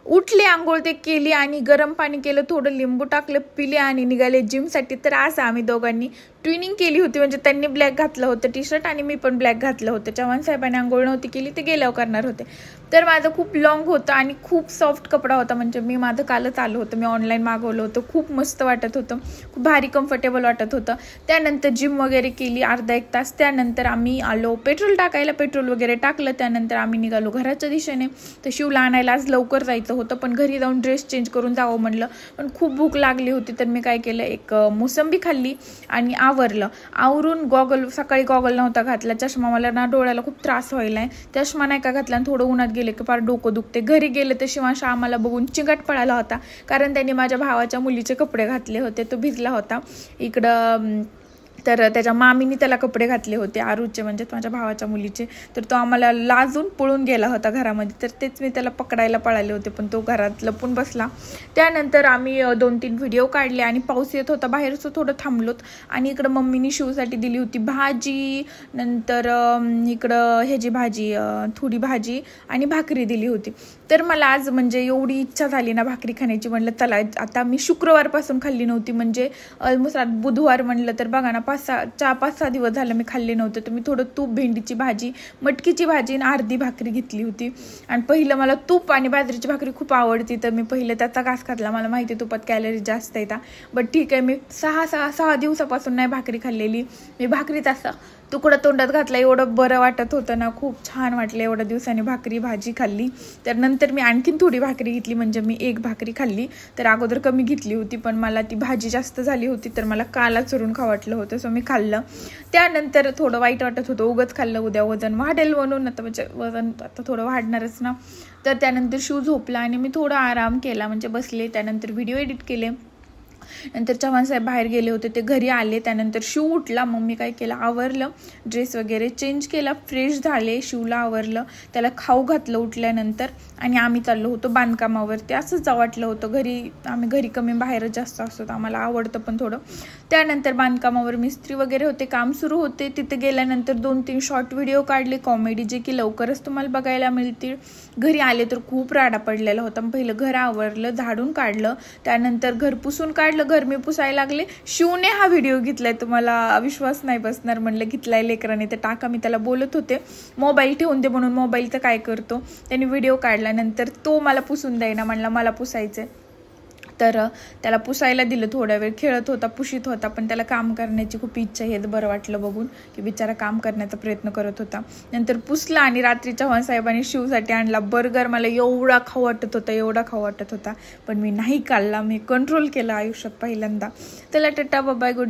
उठले, आंघोळ ते केली आणि गरम पाणी केलं, थोडं लिंबू टाकलं, पिले आणि निघाले जिमसाठी। तर आज आम्ही दोघांनी ट्विनिंग केली होती, म्हणजे त्यांनी ब्लॅक घातलं होतं टी शर्ट आणि मी पण ब्लॅक घातलं होतं। चव्हाण साहेबांनी आंघोळ नव्हती केली, ते गेल्यावर करणार होते। तर माझं खूप लॉंग होतं आणि खूप सॉफ्ट कपडा होता, म्हणजे मी माझं कालच आलं होतं, मी ऑनलाईन मागवलं होतं। खूप मस्त वाटत होतं, खूप भारी कम्फर्टेबल वाटत होतं। त्यानंतर जिम वगैरे केली अर्धा एक तास, त्यानंतर आम्ही आलो पेट्रोल टाकायला, पेट्रोल वगैरे टाकलं, त्यानंतर आम्ही निघालो घराच्या दिशेने। तर शिवला आणायला आज लवकर जायचं होतं, पण घरी जाऊन ड्रेस चेंज करून जावं म्हणलं, पण खूप भूक लागली होती। तर मी काय केलं, एक मोसंबी खाल्ली आणि आवरलं। आवरून गॉगल, सकाळी गॉगल नव्हता घातला, चष्मा मला ना डोळ्याला खूप त्रास व्हायलाय, चष्मा नाही का घातला आणि थोडं उन्हात गेले की फार डोकं दुखते। घरी गेले तर शिवांश आम्हाला बघून चिंगाट पळाला होता, कारण त्यांनी माझ्या भावाच्या मुलीचे कपडे घातले होते, तो भिजला होता इकडं। तर त्याच्या मामीने त्याला कपडे घातले होते, आरूचे म्हणजे माझ्या भावाच्या मुलीचे। तर तो आम्हाला लाजून पळून गेला होता घरामध्ये, तर तेच मी त्याला पकडायला पळाले होते, पण तो घरात लपून बसला। त्यानंतर आम्ही 2-3 व्हिडिओ काढले आणि पाऊस येत होता बाहेरच, थोडं थांबलोत। आणि इकडं मम्मीनी शिवसाठी दिली होती भाजी, नंतर इकडं ह्याची भाजी, थोडी भाजी आणि भाकरी दिली होती। तर मला आज म्हणजे एवढी इच्छा झाली ना भाकरी खाण्याची, म्हणलं चला आता मी शुक्रवारपासून खाल्ली नव्हती, म्हणजे ऑलमोस्ट बुधवार म्हणलं तर बघा ना 5-6 दिवस झालं मी खाल्ले नव्हते। तर मी थोडं तूप, भेंडीची भाजी, मटकीची भाजी आणि अर्धी भाकरी घेतली होती। आणि पहिलं मला तूप आणि बाजरीची भाकरी खूप आवडती, तर मी पहिलं त्याचा घास खाल्ला। मला माहिती आहे तुपात कॅलरी जास्त येतात, बट ठीक आहे, मी 6 दिवसापासून नाही भाकरी खाल्लेली, मी भाकरीत असा तुकडा तोंडात घातला, एवढं बरं वाटत होतं ना, खूप छान वाटलं एवढ्या दिवसांनी भाकरी भाजी खाल्ली। तर नंतर मी आणखीन थोडी भाकरी घेतली, म्हणजे मी 1 भाकरी खाल्ली, तर अगोदर कमी घेतली होती, पण मला ती भाजी जास्त झाली होती, तर मला काला चुरून खावं वाटलं होतं, सो मी खाल्लं। त्यानंतर थोडं वाईट वाटत होतं, उगच खाल्लं, उद्या वजन वाढेल म्हणून, आता म्हणजे वजन आता थोडं वाढणारच ना। तर त्यानंतर शिव झोपला आणि मी थोडा आराम केला, म्हणजे बसले। त्यानंतर व्हिडिओ एडिट केले, नंतर चव्हाण साहेब बाहेर गेले होते, ते घरी आले। त्यानंतर शिव उठला, मग मी काय केलं, आवरलं, ड्रेस वगैरे चेंज केला, फ्रेश झाले, शिवला आवरलं, त्याला खाऊ घातलं उठल्यानंतर, आणि आम्ही चाललो होतो बांधकामावरती। असंच जावं वाटलं होतं, आम्ही घरी कमी बाहेरच जास्त असतो, आम्हाला आवडतं पण थोडं। त्यानंतर बांधकामावर मिस्त्री वगैरे होते, काम सुरू होते, तिथे गेल्यानंतर 2-3 शॉर्ट व्हिडिओ काढले कॉमेडी, जे की लवकरच तुम्हाला बघायला मिळतील। घरी आले तर खूप राडा पडलेला होता, पहिलं घर आवरलं, झाडून काढलं, त्यानंतर घर पुसून काढलं, घर मी पुसायला लागले। शिवने हा व्हिडिओ घेतलाय, तुम्हाला विश्वास नाही बसणार, म्हणलं घेतलाय लेकराने तर टाका, मी त्याला बोलत होते मोबाईल ठेवून दे म्हणून, मोबाईलचं काय करतो, त्याने व्हिडिओ काढला, नंतर तो मला पुसून द्यायना, म्हणला मला पुसायचंय, तर त्याला पुसायला दिलं, थोडा वेळ खेळत होता, पुशीत होता, पण त्याला काम करण्याची खूप इच्छा, हे बरं वाटलं बघून की बिचारा काम करण्याचा प्रयत्न करत होता। नंतर पुसला आणि रात्री चव्हाण साहेबांनी शिवसाठी आणला बर्गर, मला एवढा खाऊ वाटत होता, पण मी नाही खाल्ला, मी कंट्रोल केला आयुष्यात पहिल्यांदा। त्याला टाटा बाय बाय, गुड